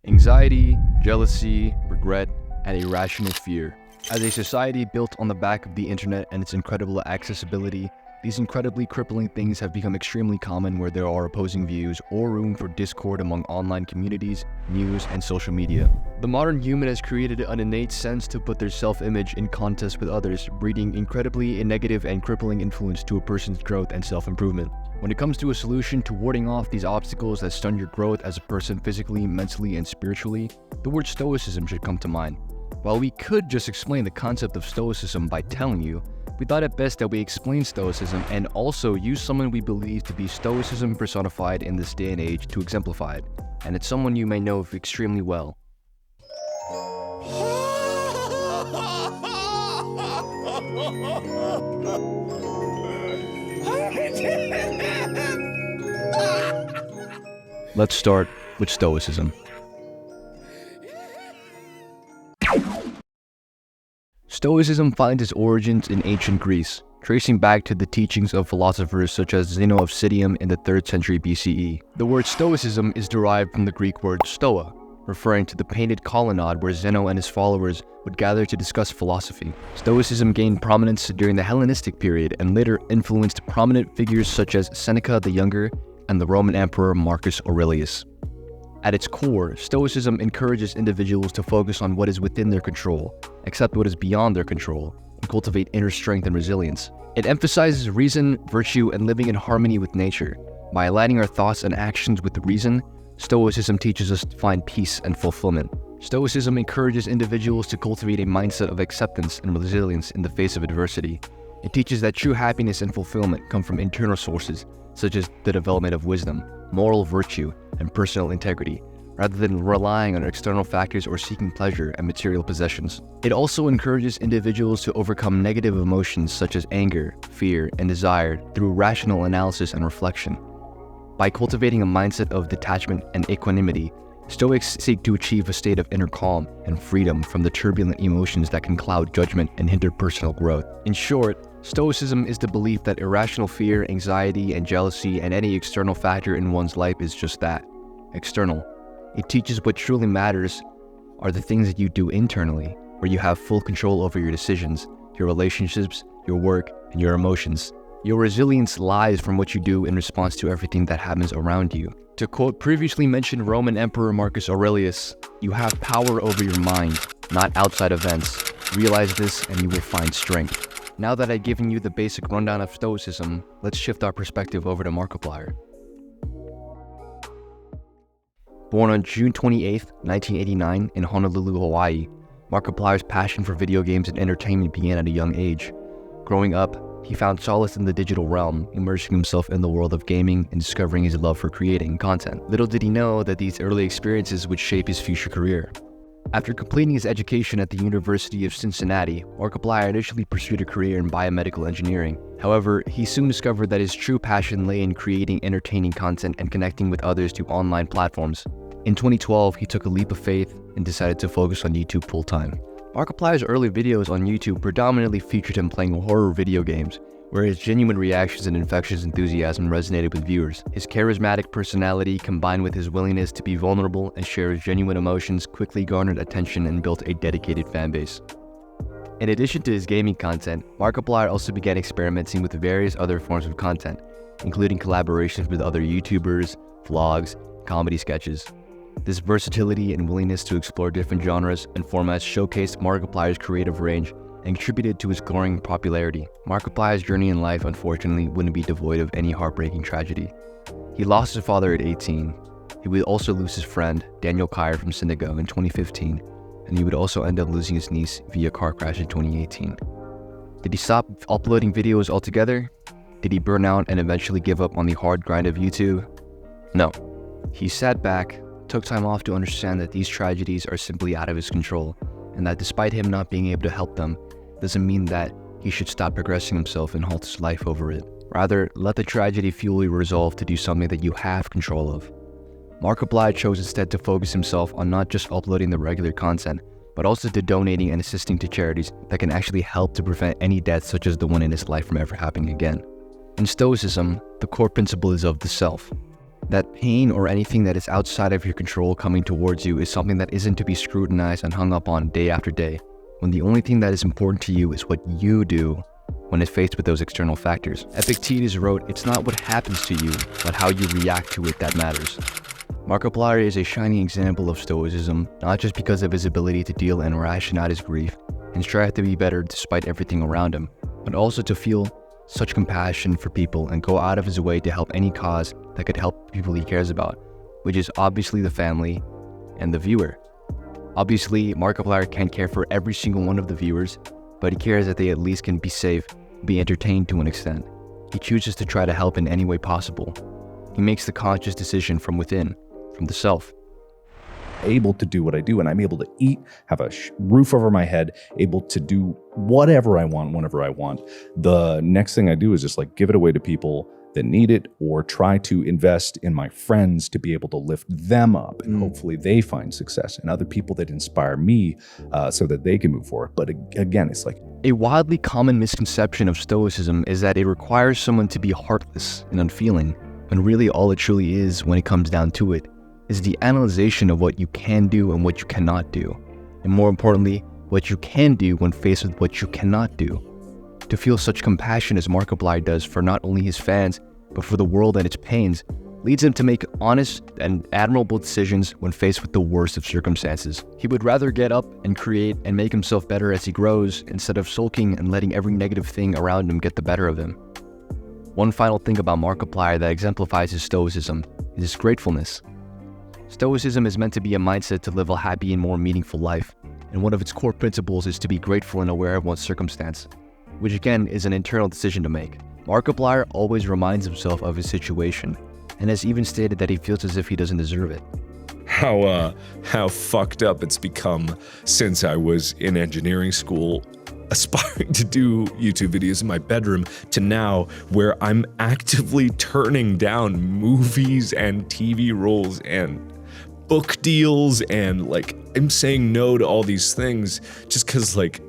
anxiety, jealousy, regret, and irrational fear. As a society built on the back of the internet and its incredible accessibility, these incredibly crippling things have become extremely common where there are opposing views or room for discord among online communities, news, and social media. The modern human has created an innate sense to put their self-image in contest with others, breeding incredibly negative and crippling influence to a person's growth and self-improvement. When it comes to a solution to warding off these obstacles that stunt your growth as a person physically, mentally, and spiritually, the word Stoicism should come to mind. While we could just explain the concept of Stoicism by telling you, we thought it best that we explain Stoicism and also use someone we believe to be Stoicism personified in this day and age to exemplify it, and it's someone you may know extremely well. Let's start with Stoicism. Stoicism finds its origins in ancient Greece, tracing back to the teachings of philosophers such as Zeno of Citium in the 3rd century BCE. The word Stoicism is derived from the Greek word stoa, referring to the painted colonnade where Zeno and his followers would gather to discuss philosophy. Stoicism gained prominence during the Hellenistic period and later influenced prominent figures such as Seneca the Younger and the Roman Emperor Marcus Aurelius. At its core, Stoicism encourages individuals to focus on what is within their control, accept what is beyond their control, and cultivate inner strength and resilience. It emphasizes reason, virtue, and living in harmony with nature. By aligning our thoughts and actions with reason, Stoicism teaches us to find peace and fulfillment. Stoicism encourages individuals to cultivate a mindset of acceptance and resilience in the face of adversity. It teaches that true happiness and fulfillment come from internal sources, such as the development of wisdom, moral virtue, and personal integrity, rather than relying on external factors or seeking pleasure and material possessions. It also encourages individuals to overcome negative emotions such as anger, fear, and desire through rational analysis and reflection. By cultivating a mindset of detachment and equanimity, Stoics seek to achieve a state of inner calm and freedom from the turbulent emotions that can cloud judgment and hinder personal growth. In short, Stoicism is the belief that irrational fear, anxiety, and jealousy and any external factor in one's life is just that, external. It teaches what truly matters are the things that you do internally, where you have full control over your decisions, your relationships, your work, and your emotions. Your resilience lies from what you do in response to everything that happens around you. To quote previously mentioned Roman Emperor Marcus Aurelius, "You have power over your mind, not outside events. Realize this and you will find strength." Now that I've given you the basic rundown of Stoicism, let's shift our perspective over to Markiplier. Born on June 28, 1989 in Honolulu, Hawaii, Markiplier's passion for video games and entertainment began at a young age. Growing up, he found solace in the digital realm, immersing himself in the world of gaming and discovering his love for creating content. Little did he know that these early experiences would shape his future career. After completing his education at the University of Cincinnati, Markiplier initially pursued a career in biomedical engineering. However, he soon discovered that his true passion lay in creating entertaining content and connecting with others through online platforms. In 2012, he took a leap of faith and decided to focus on YouTube full-time. Markiplier's early videos on YouTube predominantly featured him playing horror video games, where his genuine reactions and infectious enthusiasm resonated with viewers. His charismatic personality, combined with his willingness to be vulnerable and share his genuine emotions, quickly garnered attention and built a dedicated fanbase. In addition to his gaming content, Markiplier also began experimenting with various other forms of content, including collaborations with other YouTubers, vlogs, comedy sketches. This versatility and willingness to explore different genres and formats showcased Markiplier's creative range and contributed to his growing popularity. Markiplier's journey in life, unfortunately, wouldn't be devoid of any heartbreaking tragedy. He lost his father at 18. He would also lose his friend, Daniel Kyer from Senegal, in 2015, and he would also end up losing his niece via car crash in 2018. Did he stop uploading videos altogether? Did he burn out and eventually give up on the hard grind of YouTube? No. He sat back, took time off to understand that these tragedies are simply out of his control, and that despite him not being able to help them, doesn't mean that he should stop progressing himself and halt his life over it. Rather, let the tragedy fuel your resolve to do something that you have control of. Markiplier chose instead to focus himself on not just uploading the regular content, but also to donating and assisting to charities that can actually help to prevent any deaths such as the one in his life from ever happening again. In Stoicism, the core principle is of the self. That pain or anything that is outside of your control coming towards you is something that isn't to be scrutinized and hung up on day after day, when the only thing that is important to you is what you do when it's faced with those external factors. Epictetus wrote, "It's not what happens to you, but how you react to it that matters." Markiplier is a shining example of Stoicism, not just because of his ability to deal and ration out his grief and strive to be better despite everything around him, but also to feel such compassion for people and go out of his way to help any cause that could help people he cares about, which is obviously the family and the viewer. Obviously, Markiplier can't care for every single one of the viewers, but he cares that they at least can be safe, be entertained to an extent. He chooses to try to help in any way possible. He makes the conscious decision from within, from the self. Able to do what I do, and I'm able to eat, have a roof over my head, able to do whatever I want, whenever I want. The next thing I do is just like give it away to people that need it, or try to invest in my friends to be able to lift them up, and hopefully they find success, and other people that inspire me so that they can move forward. But again, it's like a wildly common misconception of Stoicism is that it requires someone to be heartless and unfeeling, when really all it truly is, when it comes down to it, is the analyzation of what you can do and what you cannot do, and more importantly, what you can do when faced with what you cannot do. To feel such compassion as Markiplier does for not only his fans, but for the world and its pains, leads him to make honest and admirable decisions when faced with the worst of circumstances. He would rather get up and create and make himself better as he grows, instead of sulking and letting every negative thing around him get the better of him. One final thing about Markiplier that exemplifies his Stoicism is his gratefulness. Stoicism is meant to be a mindset to live a happy and more meaningful life, and one of its core principles is to be grateful and aware of one's circumstance, which again is an internal decision to make. Markiplier always reminds himself of his situation, and has even stated that he feels as if he doesn't deserve it. How fucked up it's become since I was in engineering school, aspiring to do YouTube videos in my bedroom, to now where I'm actively turning down movies and TV roles and book deals, and like I'm saying no to all these things just because like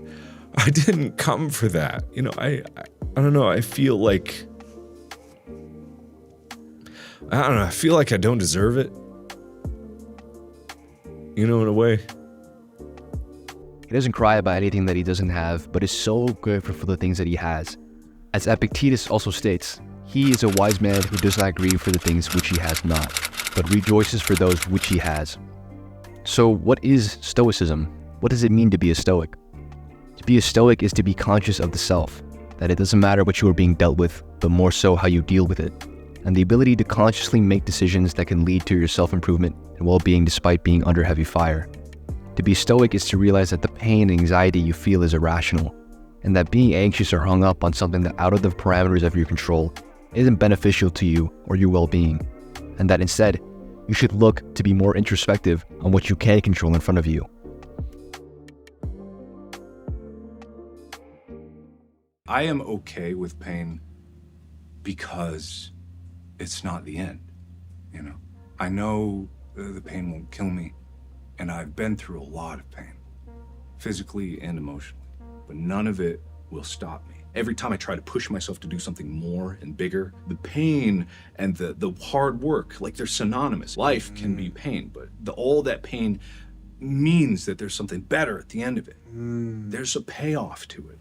I didn't come for that. You know, I don't know, I feel like I don't deserve it. You know, in a way. He doesn't cry about anything that he doesn't have, but is so grateful for the things that he has. As Epictetus also states, he is a wise man who does not grieve for the things which he has not, but rejoices for those which he has. So what is Stoicism? What does it mean to be a Stoic? To be a Stoic is to be conscious of the self, that it doesn't matter what you are being dealt with, but more so how you deal with it, and the ability to consciously make decisions that can lead to your self-improvement and well-being despite being under heavy fire. To be Stoic is to realize that the pain and anxiety you feel is irrational, and that being anxious or hung up on something that out of the parameters of your control isn't beneficial to you or your well-being, and that instead, you should look to be more introspective on what you can control in front of you. I am okay with pain because it's not the end, you know? I know the pain won't kill me, and I've been through a lot of pain, physically and emotionally, but none of it will stop me. Every time I try to push myself to do something more and bigger, the pain and the hard work, like they're synonymous. Life can be pain, but all that pain means that there's something better at the end of it. There's a payoff to it.